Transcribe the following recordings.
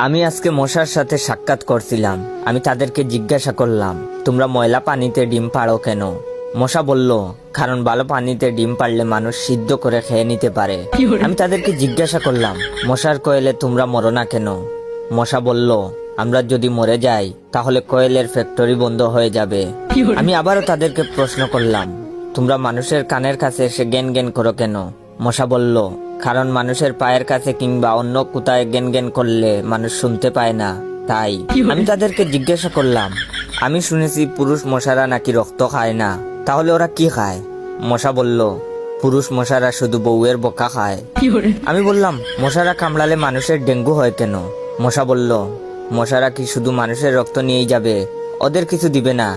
আমি আজকে মশার সাথে সাক্ষাৎ করছিলাম। আমি তাদেরকে জিজ্ঞাসা করলাম, তোমরা ময়লা পানিতে ডিম পাড়ো কেন? মশা বলল, কারণ ভালো পানিতে ডিম পারলে মানুষ সিদ্ধ করে খেয়ে নিতে পারে। আমি তাদেরকে জিজ্ঞাসা করলাম, মশার কোয়েলে তোমরা মরো না কেন? মশা বলল, আমরা যদি মরে যাই তাহলে কোয়েলের ফ্যাক্টরি বন্ধ হয়ে যাবে। আমি আবারও তাদেরকে প্রশ্ন করলাম, তোমরা মানুষের কানের কাছে এসে জ্ঞান জ্ঞান করো কেন? মশা বলল, কারণ মানুষের পায়ের কাছে কিংবা অন্য কোথায় জ্ঞান জ্ঞান করলে মানুষ শুনতে পায় না, তাই। আমি তাদেরকে জিজ্ঞাসা করলাম, আমি শুনেছি পুরুষ মশারা নাকি রক্ত খায় না, তাহলে ওরা কি খায়? মশা বলল, পুরুষ মশারা শুধু বউয়ের বোকা খায়। আমি বললাম, মশারা কামড়ালে মানুষের ডেঙ্গু হয় কেন? মশা বলল, মশারা কি শুধু মানুষের রক্ত নিয়েই যাবে, ওদের কিছু দিবে না।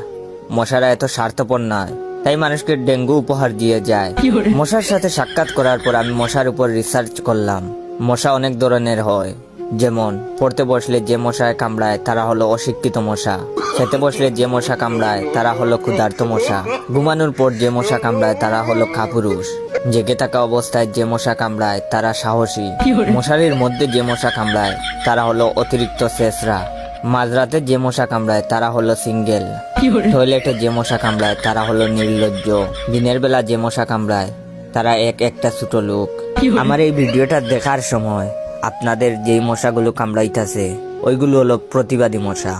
মশারা এত স্বার্থপর নয়, তাই মানুষকে ডেঙ্গু উপহার দিয়ে যায়। মশার সাথে সাক্ষাৎ করার পর আমি মশার উপর রিসার্চ করলাম। মশা অনেক ধরনের হয়, যেমন পড়তে বসলে যে মশায় কামড়ায় তারা হলো অশিক্ষিত মশা, খেতে বসলে যে মশা কামড়ায় তারা হলো ক্ষুধার্ত মশা, ঘুমানোর পর যে মশা কামড়ায় তারা হলো কাপুরুষ, জেগে থাকা অবস্থায় যে মশা কামড়ায় তারা সাহসী, মশারির মধ্যে যে মশা কামড়ায় তারা হলো অতিরিক্ত শেষরা, মাঝরাতে যে মশা কামড়ায় তারা হলো সিঙ্গেল, টয়লেটে যে মশা কামড়ায় তারা হলো নির্লজ্জ, দিনের বেলা যে মশা কামড়ায় তারা একটা ছোট লোক। আমার এই ভিডিওটা দেখার সময় আপনাদের যেই মশাগুলো কামড়াইতেছে ওইগুলো হলো প্রতিবাদী মশা।